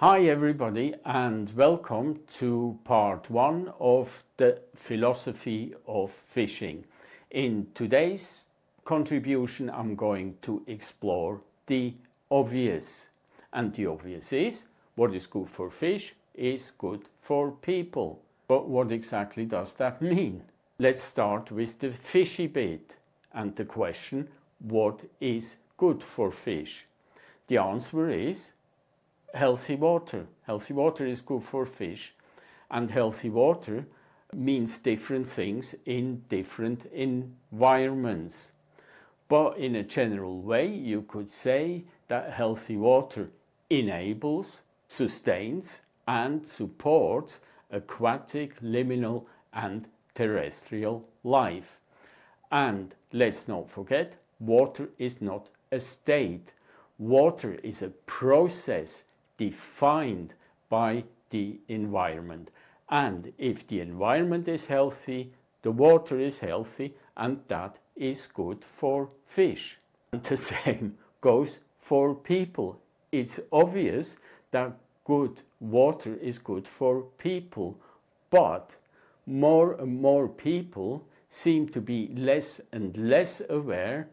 Hi everybody and welcome to part 1 of the philosophy of fishing. In today's contribution I'm going to explore the obvious. And the obvious is what is good for fish is good for people. But what exactly does that mean? Let's start with the fishy bit and the question, what is good for fish? The answer is healthy water. Healthy water is good for fish, and healthy water means different things in different environments. But in a general way, you could say that healthy water enables, sustains, and supports aquatic, liminal, and terrestrial life. And let's not forget, water is not a state. Water is a process defined by the environment. And if the environment is healthy, the water is healthy, and that is good for fish. And the same goes for people. It's obvious that good water is good for people, but more and more people seem to be less and less aware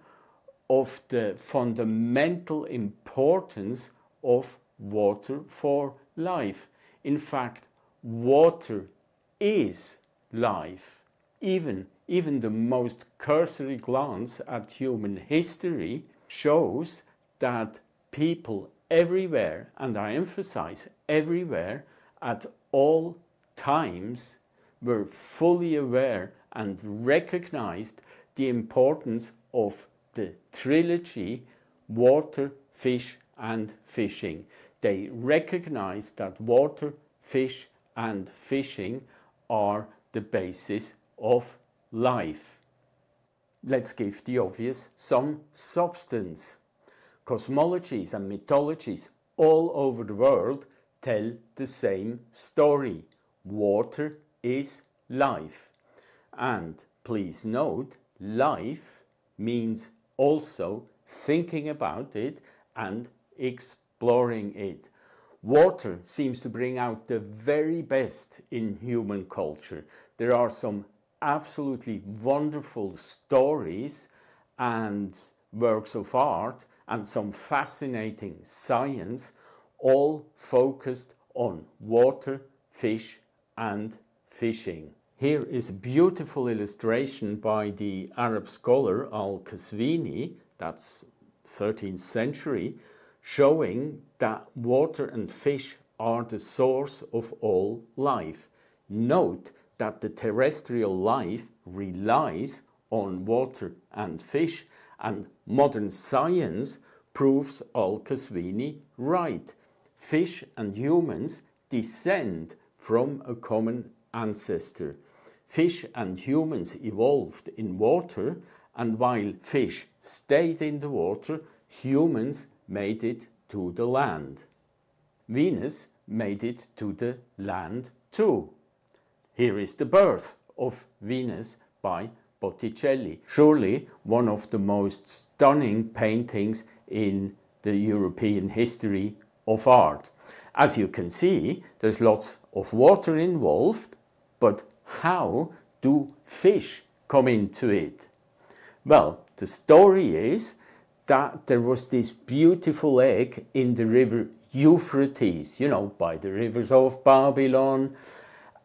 of the fundamental importance of water for life. In fact, water is life. Even the most cursory glance at human history shows that people everywhere, and I emphasize everywhere, at all times, were fully aware and recognized the importance of the trilogy water, fish, and fishing. They recognize that water, fish, and fishing are the basis of life. Let's give the obvious some substance. Cosmologies and mythologies all over the world tell the same story. Water is life. And please note, life means also thinking about it and exploring it. Water seems to bring out the very best in human culture. There are some absolutely wonderful stories and works of art and some fascinating science, all focused on water, fish, and fishing. Here is a beautiful illustration by the Arab scholar Qazwini, that's 13th century, showing that water and fish are the source of all life. Note that the terrestrial life relies on water and fish, and modern science proves Qazwini right. Fish and humans descend from a common ancestor. Fish and humans evolved in water, and while fish stayed in the water, humans made it to the land. Venus made it to the land too. Here is the birth of Venus by Botticelli, surely one of the most stunning paintings in the European history of art. As you can see, there's lots of water involved, but how do fish come into it? Well, the story is that there was this beautiful egg in the river Euphrates, by the rivers of Babylon,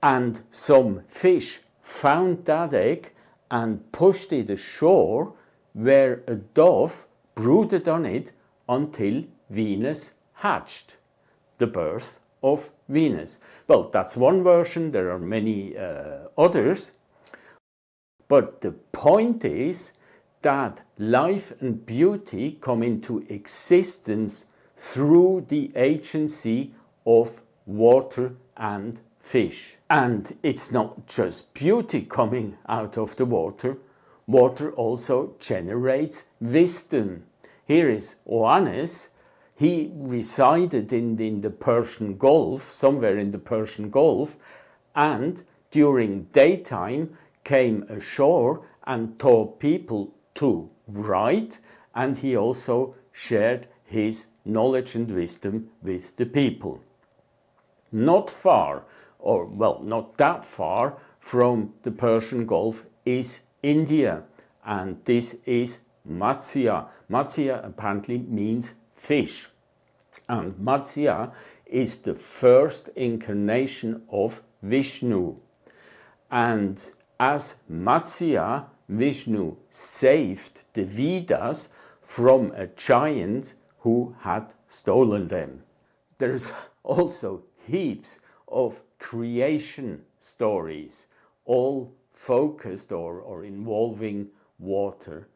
and some fish found that egg and pushed it ashore, where a dove brooded on it until Venus hatched, the birth of Venus. Well, that's one version, there are many others, but the point is that life and beauty come into existence through the agency of water and fish. And it's not just beauty coming out of the water. Water also generates wisdom. Here is Oannes. He resided in the Persian Gulf, somewhere in the Persian Gulf, and during daytime came ashore and taught people to write, and he also shared his knowledge and wisdom with the people. Not far, or well, not that far from the Persian Gulf is India, and this is Matsya. Matsya apparently means fish, and Matsya is the first incarnation of Vishnu. And as Matsya, Vishnu saved the Vedas from a giant who had stolen them. There's also heaps of creation stories, all focused or involving water.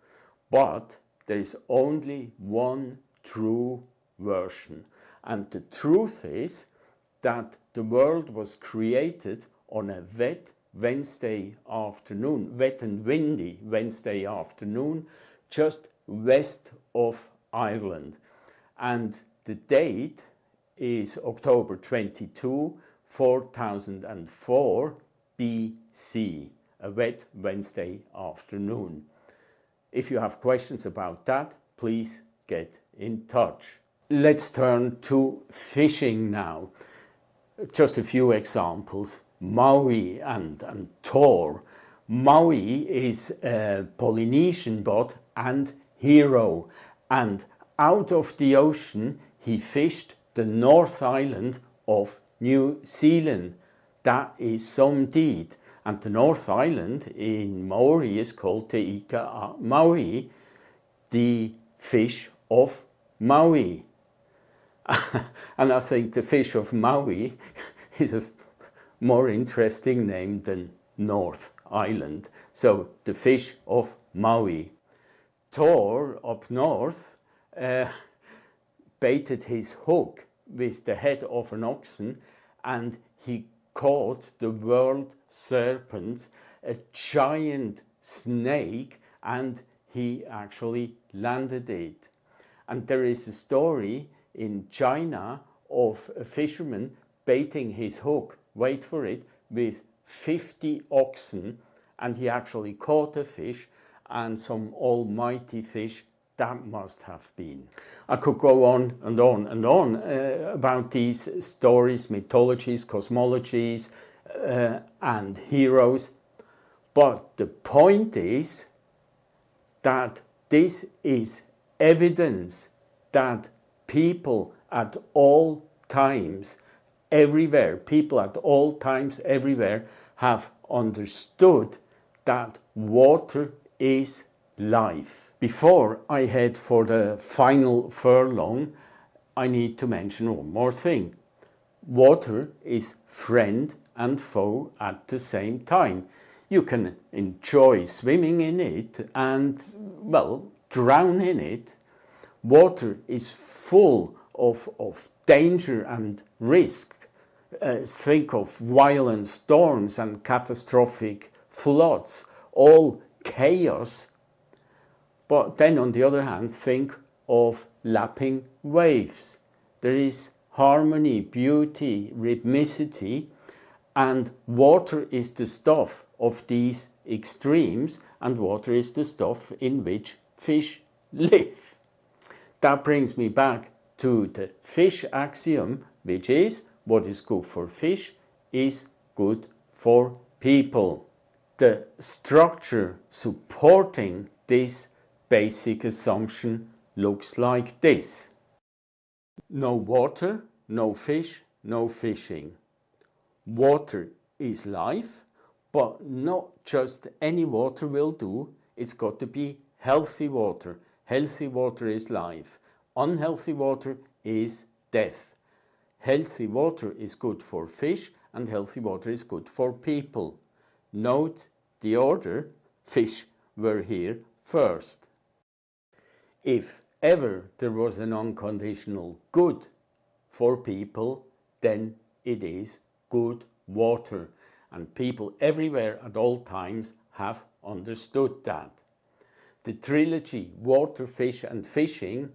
But there is only one true version. And the truth is that the world was created on a wet Wednesday afternoon, wet and windy Wednesday afternoon, just west of Ireland. And the date is October 22, 4004 BC, a wet Wednesday afternoon. If you have questions about that, please get in touch. Let's turn to fishing now. Just a few examples. Māui and Thor. Māui is a Polynesian god and hero, and out of the ocean he fished the North Island of New Zealand. That is some deed. And the North Island in Maori is called Te Ika Māui, the fish of Maui. And I think the fish of Maui is a more interesting name than North Island. So the fish of Maui. Thor up north baited his hook with the head of an oxen, and he caught the world serpent, a giant snake, and he actually landed it. And there is a story in China of a fisherman baiting his hook, wait for it, with 50 oxen, and he actually caught a fish, and some almighty fish that must have been. I could go on and on and on about these stories, mythologies, cosmologies, and heroes. But the point is that this is evidence that people at all times, everywhere, people at all times, everywhere, have understood that water is life. Before I head for the final furlong, I need to mention one more thing. Water is friend and foe at the same time. You can enjoy swimming in it and, well, drown in it. Water is full of danger and risk. Think of violent storms and catastrophic floods, all chaos. But then on the other hand, think of lapping waves. There is harmony, beauty, rhythmicity, and water is the stuff of these extremes, and water is the stuff in which fish live. That brings me back to the fish axiom, which is what is good for fish is good for people. The structure supporting this basic assumption looks like this. No water, no fish, no fishing. Water is life, but not just any water will do. It's got to be healthy water. Healthy water is life. Unhealthy water is death. Healthy water is good for fish, and healthy water is good for people. Note the order. Fish were here first. If ever there was an unconditional good for people, then it is good water. And people everywhere at all times have understood that. The trilogy, water, fish and fishing,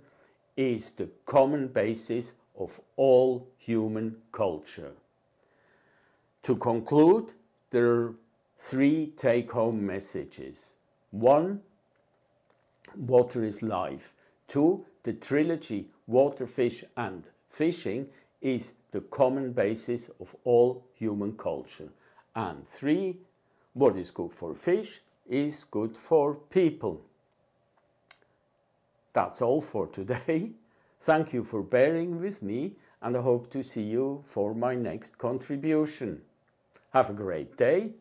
is the common basis of all human culture. To conclude, there are 3 take-home messages. 1, water is life. 2, the trilogy, water, fish and fishing, is the common basis of all human culture. And 3, what is good for fish is good for people. That's all for today. Thank you for bearing with me, and I hope to see you for my next contribution. Have a great day.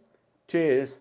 Cheers.